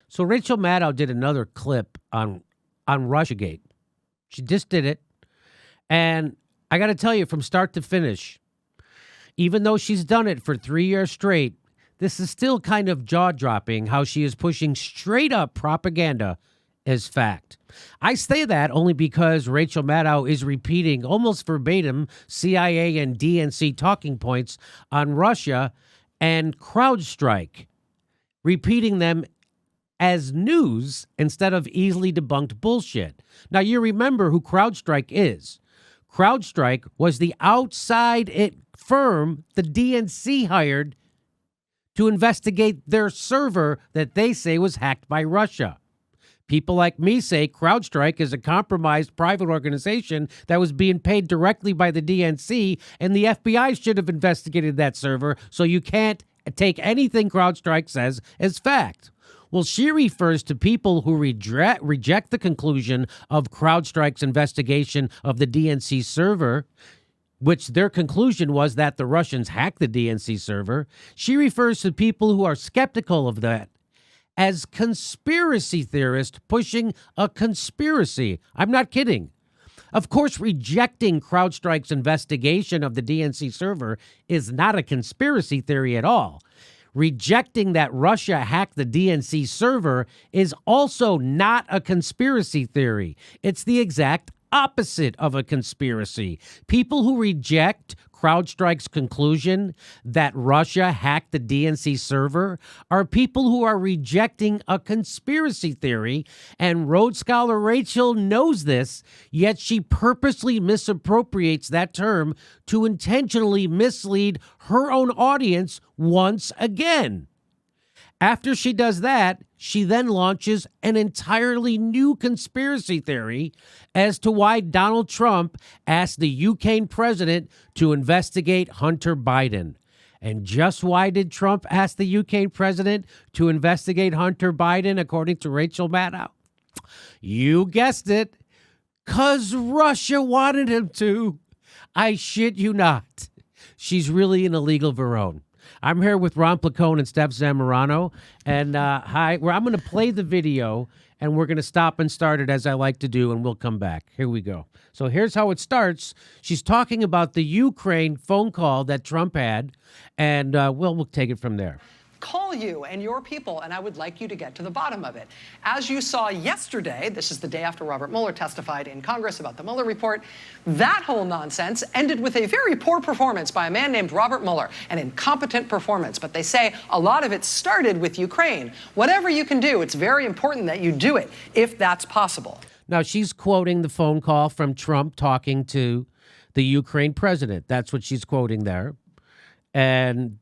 So Rachel Maddow did another clip on Russiagate. She just did it. And I got to tell you, from start to finish, even though she's done it for 3 years straight, this is still kind of jaw-dropping how she is pushing straight-up propaganda as fact. I say that only because Rachel Maddow is repeating almost verbatim CIA and DNC talking points on Russia and CrowdStrike, repeating them as news instead of easily debunked bullshit. Now, you remember who CrowdStrike is. CrowdStrike was the outside firm the DNC hired to investigate their server that they say was hacked by Russia. People like me say CrowdStrike is a compromised private organization that was being paid directly by the DNC, and the FBI should have investigated that server, so you can't take anything CrowdStrike says as fact. Well, she refers to people who reject the conclusion of CrowdStrike's investigation of the DNC server, which their conclusion was that the Russians hacked the DNC server. She refers to people who are skeptical of that as conspiracy theorists pushing a conspiracy. I'm not kidding. Of course, rejecting CrowdStrike's investigation of the DNC server is not a conspiracy theory at all. Rejecting that Russia hacked the DNC server is also not a conspiracy theory. It's the exact opposite of a conspiracy. People who reject CrowdStrike's conclusion that Russia hacked the DNC server are people who are rejecting a conspiracy theory, and Rhodes Scholar Rachel knows this, yet she purposely misappropriates that term to intentionally mislead her own audience once again. After she does that, she then launches an entirely new conspiracy theory as to why Donald Trump asked the Ukraine president to investigate Hunter Biden. And just why did Trump ask the Ukraine president to investigate Hunter Biden, according to Rachel Maddow? You guessed it, 'cause Russia wanted him to. I shit you not. She's really an illegal Verone. I'm here with Ron Placone and Steph Zamorano. And I'm going to play the video, and we're going to stop and start it as I like to do, and we'll come back. Here we go. So here's how it starts. She's talking about the Ukraine phone call that Trump had, and we'll take it from there. Call you and your people, and I would like you to get to the bottom of it. As you saw yesterday, this is the day after Robert Mueller testified in Congress about the Mueller report, that whole nonsense ended with a very poor performance by a man named Robert Mueller, an incompetent performance. But they say a lot of it started with Ukraine. Whatever you can do, it's very important that you do it, if that's possible. Now, she's quoting the phone call from Trump talking to the Ukraine president. That's what she's quoting there. And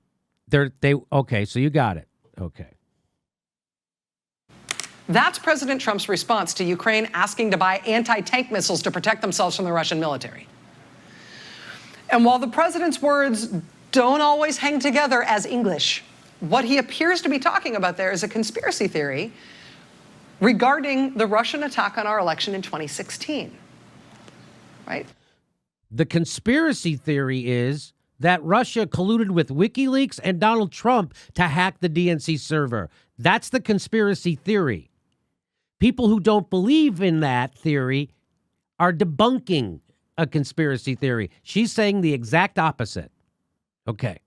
okay, so you got it. Okay. That's President Trump's response to Ukraine asking to buy anti-tank missiles to protect themselves from the Russian military. And while the president's words don't always hang together as English, what he appears to be talking about there is a conspiracy theory regarding the Russian attack on our election in 2016. Right? The conspiracy theory is that Russia colluded with WikiLeaks and Donald Trump to hack the DNC server. That's the conspiracy theory. People who don't believe in that theory are debunking a conspiracy theory. She's saying the exact opposite. Okay.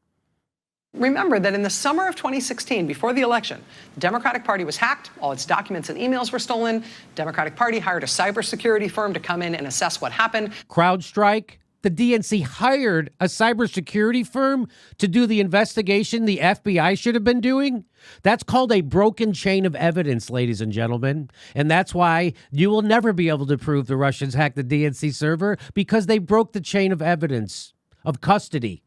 Remember that in the summer of 2016, before the election, the Democratic Party was hacked. All its documents and emails were stolen. The Democratic Party hired a cybersecurity firm to come in and assess what happened. CrowdStrike. The DNC hired a cybersecurity firm to do the investigation the FBI should have been doing. That's called a broken chain of evidence, ladies and gentlemen. And that's why you will never be able to prove the Russians hacked the DNC server, because they broke the chain of evidence of custody.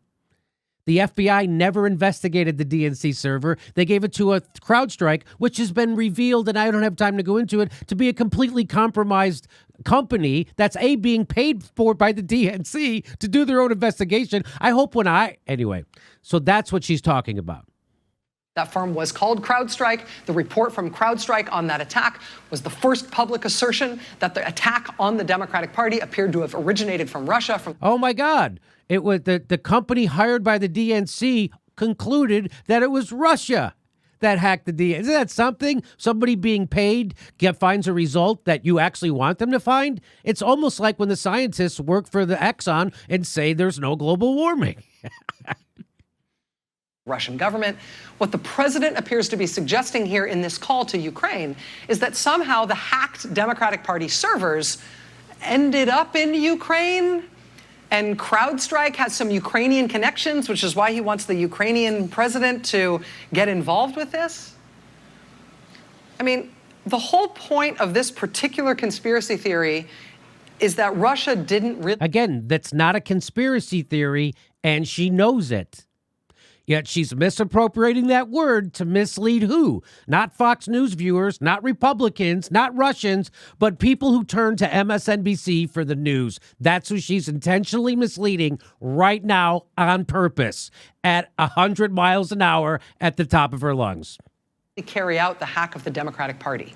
The FBI never investigated the DNC server. They gave it to a CrowdStrike, which has been revealed, and I don't have time to go into it, to be a completely compromised company that's being paid for by the DNC to do their own investigation. Anyway, so that's what she's talking about. That firm was called CrowdStrike. The report from CrowdStrike on that attack was the first public assertion that the attack on the Democratic Party appeared to have originated from Russia. Oh, my God. It was the company hired by the DNC concluded that it was Russia that hacked the DNA. Isn't that something? Somebody being paid finds a result that you actually want them to find? It's almost like when the scientists work for the Exxon and say there's no global warming. Russian government. What the president appears to be suggesting here in this call to Ukraine is that somehow the hacked Democratic Party servers ended up in Ukraine, and CrowdStrike has some Ukrainian connections, which is why he wants the Ukrainian president to get involved with this. I mean, the whole point of this particular conspiracy theory is that Russia didn't really... Again, that's not a conspiracy theory, and she knows it. Yet she's misappropriating that word to mislead who? Not Fox News viewers, not Republicans, not Russians, but people who turn to MSNBC for the news. That's who she's intentionally misleading right now on purpose at 100 miles an hour at the top of her lungs. Carry out the hack of the Democratic Party.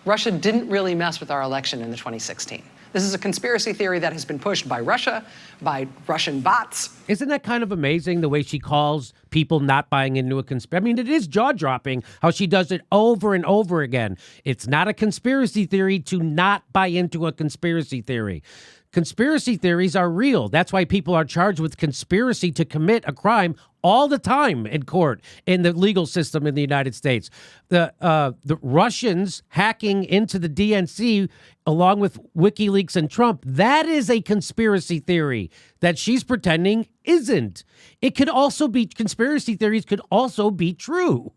Russia didn't really mess with our election in the 2016. This is a conspiracy theory that has been pushed by Russia, by Russian bots. Isn't that kind of amazing, the way she calls people not buying into a conspiracy? I mean, it is jaw-dropping how she does it over and over again. It's not a conspiracy theory to not buy into a conspiracy theory. Conspiracy theories are real. That's why people are charged with conspiracy to commit a crime all the time in court, in the legal system in the United States. The Russians hacking into the DNC along with WikiLeaks and Trump, that is a conspiracy theory that she's pretending isn't. It could also be, conspiracy theories could also be true.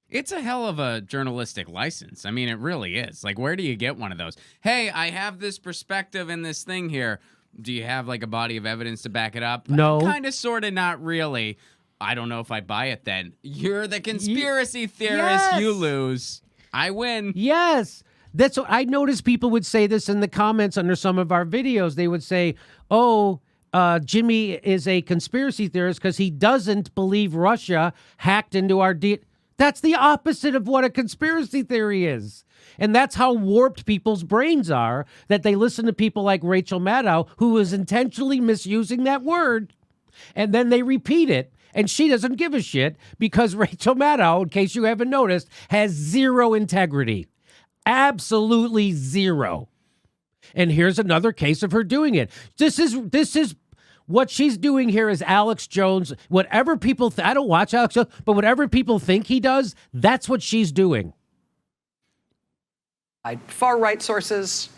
It's a hell of a journalistic license. I mean, it really is. Like, where do you get one of those? Hey, I have this perspective in this thing here. Do you have, like, a body of evidence to back it up? No. Kind of, sort of, not really. I don't know if I buy it then. You're the conspiracy theorist. Yes. You lose. I win. Yes. That's what I noticed. People would say this in the comments under some of our videos. They would say, oh, Jimmy is a conspiracy theorist because he doesn't believe Russia hacked into our That's the opposite of what a conspiracy theory is. And that's how warped people's brains are, that they listen to people like Rachel Maddow, who is intentionally misusing that word, and then they repeat it. And she doesn't give a shit because Rachel Maddow, in case you haven't noticed, has zero integrity. Absolutely zero. And here's another case of her doing it. This is what she's doing here is Alex Jones. Whatever people, I don't watch Alex Jones, but whatever people think he does, that's what she's doing. Far-right sources,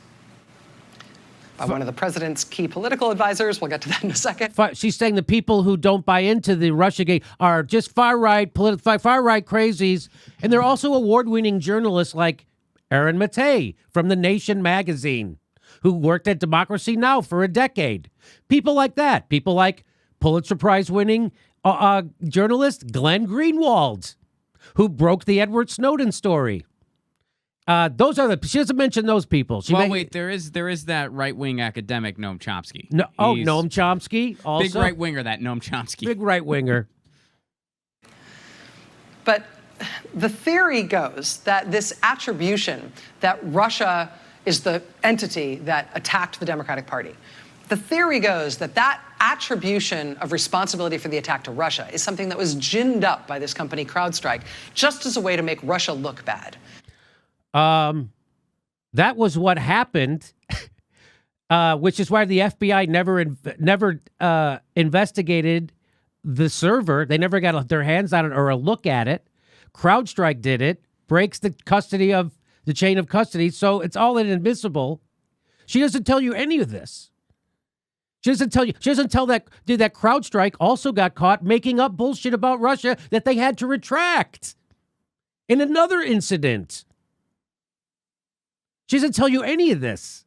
by one of the president's key political advisors. We'll get to that in a second. She's saying the people who don't buy into the Russiagate are just far-right crazies. And they're also award-winning journalists like Aaron Matei from The Nation magazine, who worked at Democracy Now! For a decade. People like that. People like Pulitzer Prize-winning journalist Glenn Greenwald, who broke the Edward Snowden story. Those are she doesn't mention those people. Wait, there is that right-wing academic, Noam Chomsky. No, Noam Chomsky also. Big right-winger, that Noam Chomsky. Big right-winger. But the theory goes that this attribution that Russia is the entity that attacked the Democratic Party. The theory goes that that attribution of responsibility for the attack to Russia is something that was ginned up by this company, CrowdStrike, just as a way to make Russia look bad. That was what happened, which is why the FBI never investigated the server. They never got their hands on it or a look at it. CrowdStrike did it, breaks the chain of custody, so it's all inadmissible. She doesn't tell you any of this. She doesn't tell that CrowdStrike also got caught making up bullshit about Russia that they had to retract in another incident. She doesn't tell you any of this.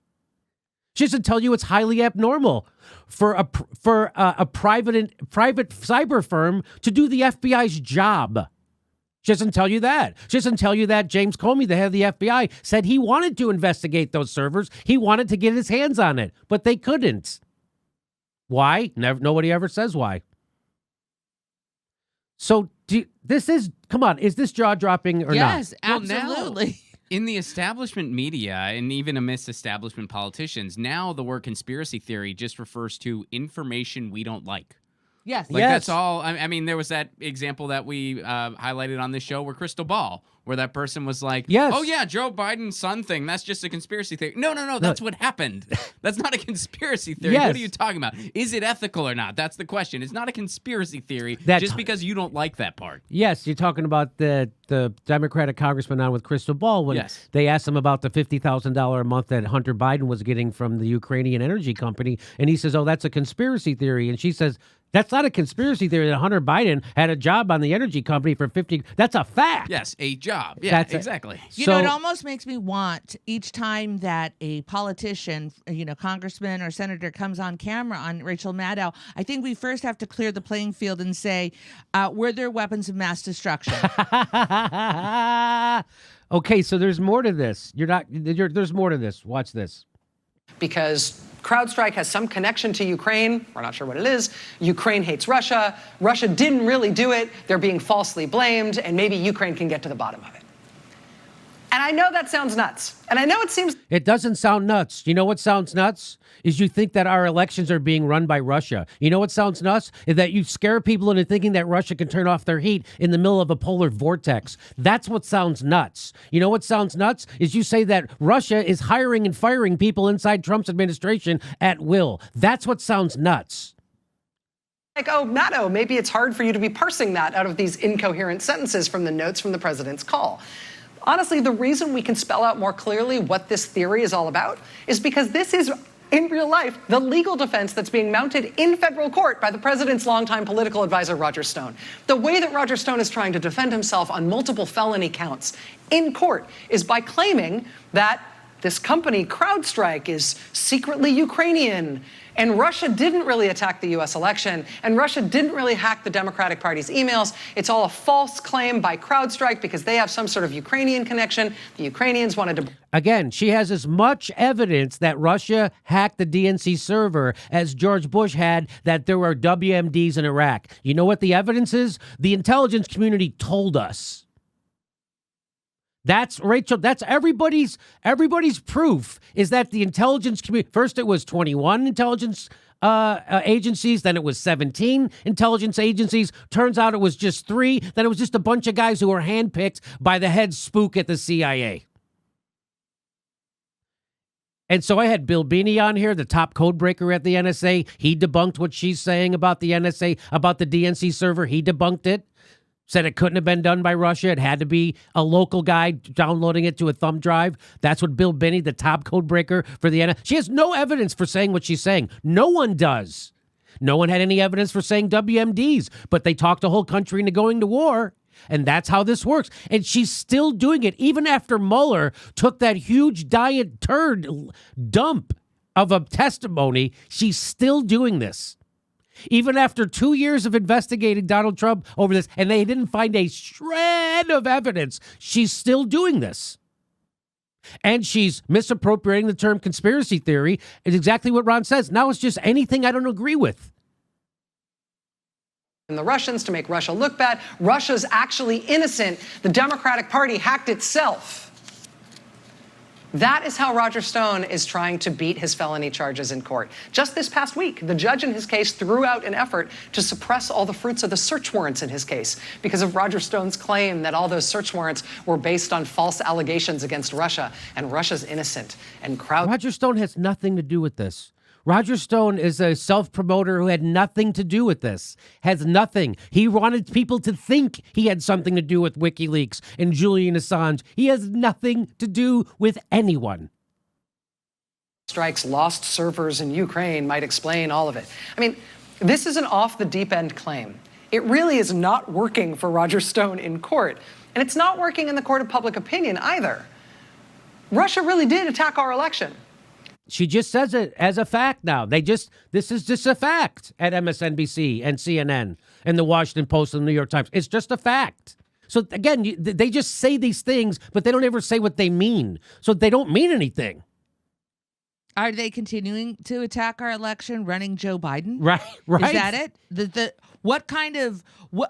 She doesn't tell you it's highly abnormal for a private cyber firm to do the FBI's job. She doesn't tell you that. She doesn't tell you that James Comey, the head of the FBI, said he wanted to investigate those servers. He wanted to get his hands on it, but they couldn't. Why? Nobody ever says why. So come on, is this jaw-dropping or not? Yes, absolutely. In the establishment media, and even amidst establishment politicians, now the word conspiracy theory just refers to information we don't like. Yes. Like, Yes. that's all. I mean, there was that example that we highlighted on this show where Crystal Ball, where that person was like, Yes. oh, yeah, Joe Biden's son thing, that's just a conspiracy theory. No, that's what happened. That's not a conspiracy theory. Yes. What are you talking about? Is it ethical or not? That's the question. It's not a conspiracy theory just because you don't like that part. Yes, you're talking about the Democratic congressman on with Crystal Ball when Yes. they asked him about the $50,000 a month that Hunter Biden was getting from the Ukrainian energy company, and he says, "Oh, that's a conspiracy theory," and she says, "That's not a conspiracy theory that Hunter Biden had a job on the energy company for 50. That's a fact." Yes, a job. Yeah, That's exactly. You know, it almost makes me want each time that a politician, congressman or senator comes on camera on Rachel Maddow, I think we first have to clear the playing field and say, were there weapons of mass destruction? Okay, so there's more to this. There's more to this. Watch this. Because CrowdStrike has some connection to Ukraine. We're not sure what it is. Ukraine hates Russia. Russia didn't really do it. They're being falsely blamed, and maybe Ukraine can get to the bottom of it. And I know that sounds nuts. And I know it seems... It doesn't sound nuts. You know what sounds nuts? Is you think that our elections are being run by Russia. You know what sounds nuts? Is that you scare people into thinking that Russia can turn off their heat in the middle of a polar vortex. That's what sounds nuts. You know what sounds nuts? Is you say that Russia is hiring and firing people inside Trump's administration at will. That's what sounds nuts. Like, oh, Maddow, maybe it's hard for you to be parsing that out of these incoherent sentences from the notes from the president's call. Honestly, the reason we can spell out more clearly what this theory is all about is because this is, in real life, the legal defense that's being mounted in federal court by the president's longtime political advisor, Roger Stone. The way that Roger Stone is trying to defend himself on multiple felony counts in court is by claiming that this company, CrowdStrike, is secretly Ukrainian, and Russia didn't really attack the U.S. election, and Russia didn't really hack the Democratic Party's emails. It's all a false claim by CrowdStrike because they have some sort of Ukrainian connection. The Ukrainians wanted to... Again, she has as much evidence that Russia hacked the DNC server as George Bush had that there were WMDs in Iraq. You know what the evidence is? The intelligence community told us. That's Rachel. That's everybody's proof is that the intelligence community. First, it was 21 intelligence agencies. Then it was 17 intelligence agencies. Turns out it was just 3. Then it was just a bunch of guys who were handpicked by the head spook at the CIA. And so I had Bill Binney on here, the top code breaker at the NSA. He debunked what she's saying about the NSA, about the DNC server. He debunked it. Said it couldn't have been done by Russia. It had to be a local guy downloading it to a thumb drive. That's what Bill Binney, the top code breaker for the NSA. She has no evidence for saying what she's saying. No one does. No one had any evidence for saying WMDs, but they talked the whole country into going to war. And that's how this works. And she's still doing it, even after Mueller took that huge diet turd dump of a testimony. She's still doing this. Even after 2 years of investigating Donald Trump over this, and they didn't find a shred of evidence, she's still doing this. And she's misappropriating the term conspiracy theory. It's exactly what Ron says. Now it's just anything I don't agree with. And the Russians to make Russia look bad. Russia's actually innocent. The Democratic Party hacked itself. That is how Roger Stone is trying to beat his felony charges in court. Just this past week, the judge in his case threw out an effort to suppress all the fruits of the search warrants in his case because of Roger Stone's claim that all those search warrants were based on false allegations against Russia, and Russia's innocent. And Roger Stone has nothing to do with this. Roger Stone is a self-promoter who had nothing to do with this. Has nothing. He wanted people to think he had something to do with WikiLeaks and Julian Assange. He has nothing to do with anyone. Strikes lost servers in Ukraine might explain all of it. I mean, this is an off-the-deep-end claim. It really is not working for Roger Stone in court. And it's not working in the court of public opinion either. Russia really did attack our election. She just says it as a fact now. This is just a fact at MSNBC and CNN and the Washington Post and the New York Times. It's just a fact. So again, they just say these things, but they don't ever say what they mean. So they don't mean anything. Are they continuing to attack our election, running Joe Biden? Right. Is that it?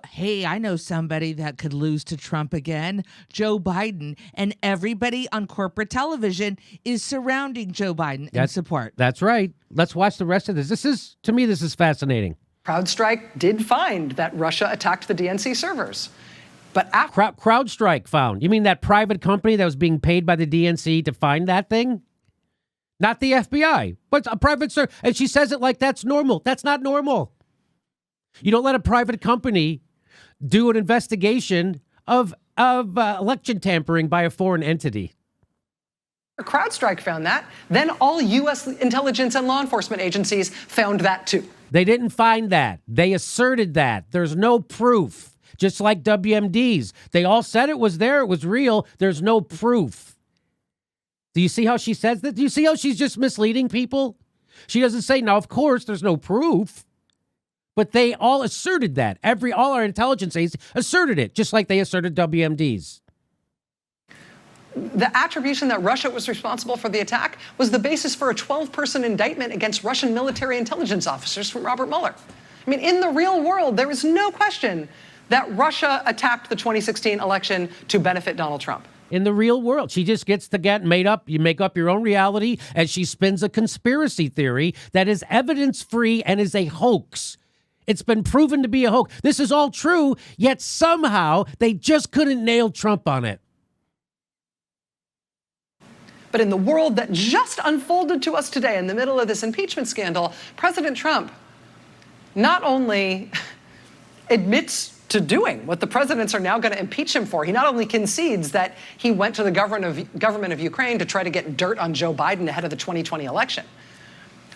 Hey, I know somebody that could lose to Trump again, Joe Biden, and everybody on corporate television is surrounding Joe Biden in support. That's right. Let's watch the rest of this. To me, this is fascinating. CrowdStrike did find that Russia attacked the DNC servers. But CrowdStrike found. You mean that private company that was being paid by the DNC to find that thing? Not the FBI, but a private server. And she says it like that's normal. That's not normal. You don't let a private company do an investigation of election tampering by a foreign entity. CrowdStrike found that. Then all U.S. intelligence and law enforcement agencies found that too. They didn't find that. They asserted that. There's no proof. Just like WMDs. They all said it was there. It was real. There's no proof. Do you see how she says that? Do you see how she's just misleading people? She doesn't say, now, of course, there's no proof. But they all asserted that. All our intelligence agencies asserted it, just like they asserted WMDs. The attribution that Russia was responsible for the attack was the basis for a 12-person indictment against Russian military intelligence officers from Robert Mueller. I mean, in the real world, there is no question that Russia attacked the 2016 election to benefit Donald Trump. In the real world, she just gets to get made up. You make up your own reality as she spins a conspiracy theory that is evidence-free and is a hoax. It's been proven to be a hoax. This is all true, yet somehow they just couldn't nail Trump on it. But in the world that just unfolded to us today in the middle of this impeachment scandal, President Trump not only admits to doing what the presidents are now going to impeach him for. He not only concedes that he went to the government of Ukraine to try to get dirt on Joe Biden ahead of the 2020 election.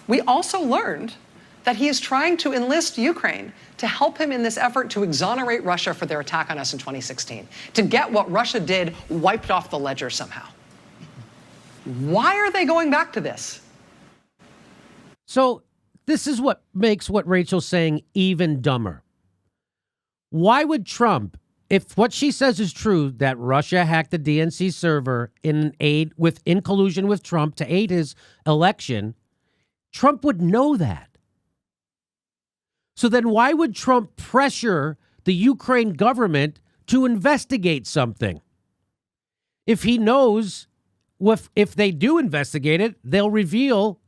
We also learned that he is trying to enlist Ukraine to help him in this effort to exonerate Russia for their attack on us in 2016, to get what Russia did wiped off the ledger somehow. Why are they going back to this? So this is what makes what Rachel's saying even dumber. Why would Trump, if what she says is true, that Russia hacked the DNC server in collusion with Trump to aid his election, Trump would know that. So then why would Trump pressure the Ukraine government to investigate something? If he knows if they do investigate it, they'll reveal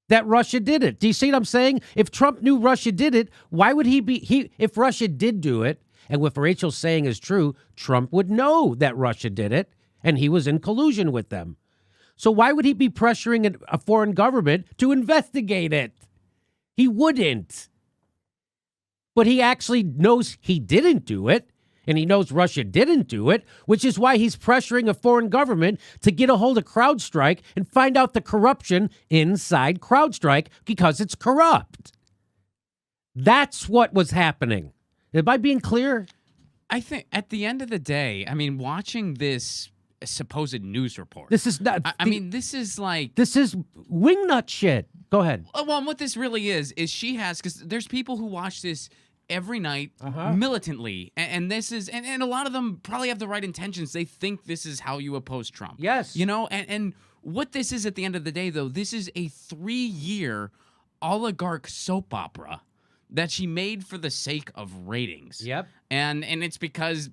that Russia did it. Do you see what I'm saying? If Trump knew Russia did it, why would if Russia did do it, and what Rachel's saying is true, Trump would know that Russia did it, and he was in collusion with them. So why would he be pressuring a foreign government to investigate it? He wouldn't. But he actually knows he didn't do it, and he knows Russia didn't do it, which is why he's pressuring a foreign government to get a hold of CrowdStrike and find out the corruption inside CrowdStrike because it's corrupt. That's what was happening. Am I being clear? I think at the end of the day, I mean, watching this supposed news report. This is not. This is like. This is wingnut shit. Go ahead. Well, what this really is she has, because there's people who watch this every night militantly, and this is, and a lot of them probably have the right intentions. They think this is how you oppose Trump. Yes. You know, and what this is at the end of the day, though, this is a 3-year oligarch soap opera that she made for the sake of ratings. Yep. And it's because,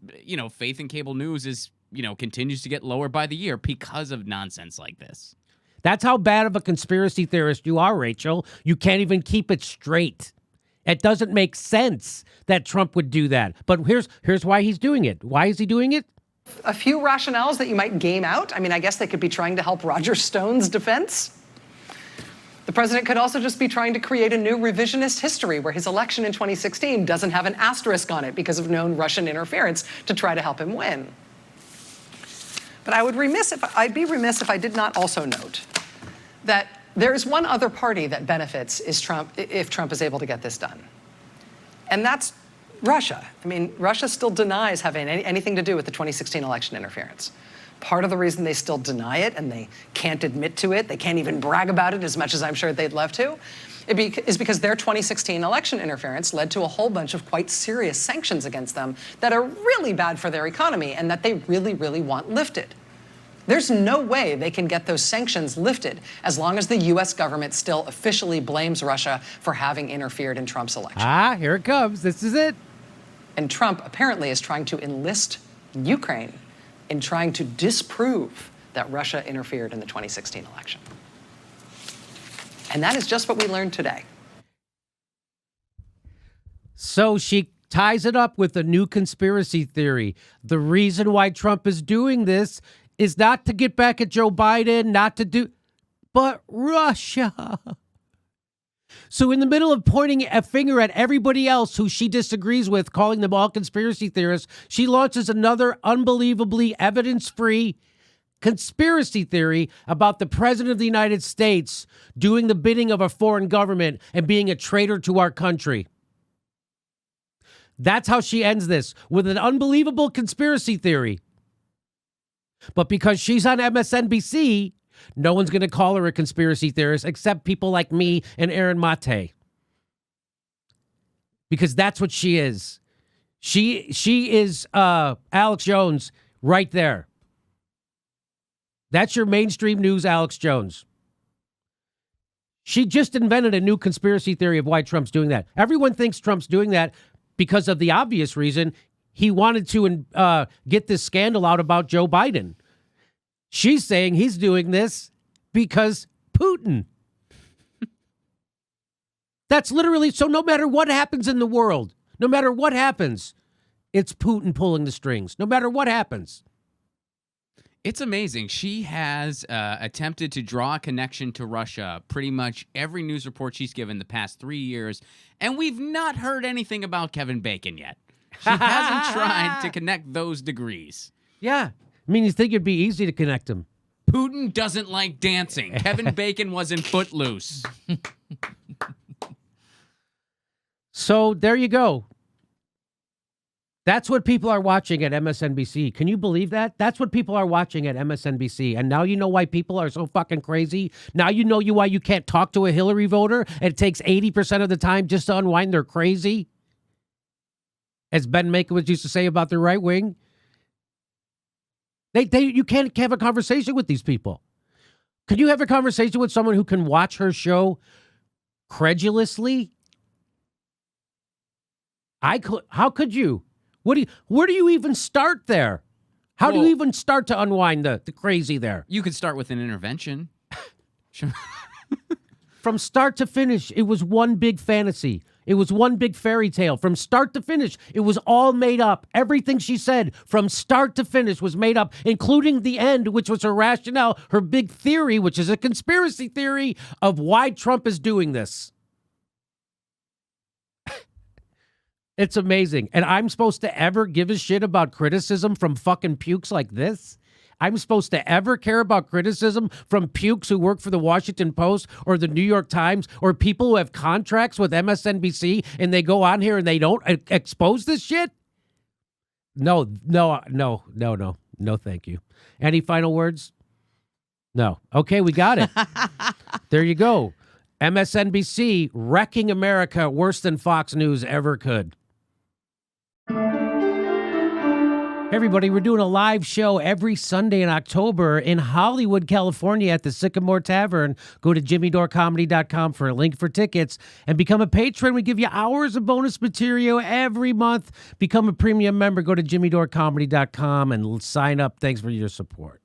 faith in cable news is, continues to get lower by the year because of nonsense like this. That's how bad of a conspiracy theorist you are, Rachel. You can't even keep it straight. It doesn't make sense that Trump would do that. But here's why he's doing it. Why is he doing it? A few rationales that you might game out. I mean, I guess they could be trying to help Roger Stone's defense. The president could also just be trying to create a new revisionist history where his election in 2016 doesn't have an asterisk on it because of known Russian interference to try to help him win. But I'd be remiss if I did not also note that there is one other party that benefits if Trump is able to get this done. And that's Russia. I mean, Russia still denies having anything to do with the 2016 election interference. Part of the reason they still deny it and they can't admit to it, they can't even brag about it as much as I'm sure they'd love to, is because their 2016 election interference led to a whole bunch of quite serious sanctions against them that are really bad for their economy and that they really, really want lifted. There's no way they can get those sanctions lifted as long as the U.S. government still officially blames Russia for having interfered in Trump's election. Here it comes. This is it. And Trump apparently is trying to enlist Ukraine in trying to disprove that Russia interfered in the 2016 election. And that is just what we learned today. So she ties it up with a new conspiracy theory. The reason why Trump is doing this is not to get back at Joe Biden, but Russia. So in the middle of pointing a finger at everybody else who she disagrees with, calling them all conspiracy theorists, she launches another unbelievably evidence-free conspiracy theory about the president of the United States doing the bidding of a foreign government and being a traitor to our country. That's how she ends this, with an unbelievable conspiracy theory. But because she's on MSNBC, no one's going to call her a conspiracy theorist except people like me and Aaron Mate. Because that's what she is. She is Alex Jones right there. That's your mainstream news, Alex Jones. She just invented a new conspiracy theory of why Trump's doing that. Everyone thinks Trump's doing that because of the obvious reason he wanted to get this scandal out about Joe Biden. She's saying he's doing this because Putin. That's literally, so no matter what happens in the world, no matter what happens, it's Putin pulling the strings, no matter what happens. It's amazing. She has attempted to draw a connection to Russia pretty much every news report she's given the past 3 years, and we've not heard anything about Kevin Bacon yet. She hasn't tried to connect those degrees. Yeah. I mean, you think it'd be easy to connect them. Putin doesn't like dancing. Kevin Bacon was in Footloose. So there you go. That's what people are watching at MSNBC. Can you believe that? That's what people are watching at MSNBC. And now you know why people are so fucking crazy. Now you know why you can't talk to a Hillary voter. And it takes 80% of the time just to unwind their crazy. As Ben Mankiewicz used to say about the right wing. You can't have a conversation with these people. Can you have a conversation with someone who can watch her show credulously? How could you? Where do you even start there? How do you even start to unwind the crazy there? You could start with an intervention. From start to finish, it was one big fantasy. It was one big fairy tale. From start to finish, it was all made up. Everything she said from start to finish was made up, including the end, which was her rationale, her big theory, which is a conspiracy theory of why Trump is doing this. It's amazing. And I'm supposed to ever give a shit about criticism from fucking pukes like this? I'm supposed to ever care about criticism from pukes who work for the Washington Post or the New York Times or people who have contracts with MSNBC and they go on here and they don't expose this shit? No, thank you. Any final words? No. Okay, we got it. There you go. MSNBC wrecking America worse than Fox News ever could. Hey everybody, we're doing a live show every Sunday in October in Hollywood, California at the Sycamore Tavern. Go to jimmydorecomedy.com for a link for tickets and become a patron. We give you hours of bonus material every month. Become a premium member. Go to jimmydorecomedy.com and sign up. Thanks for your support.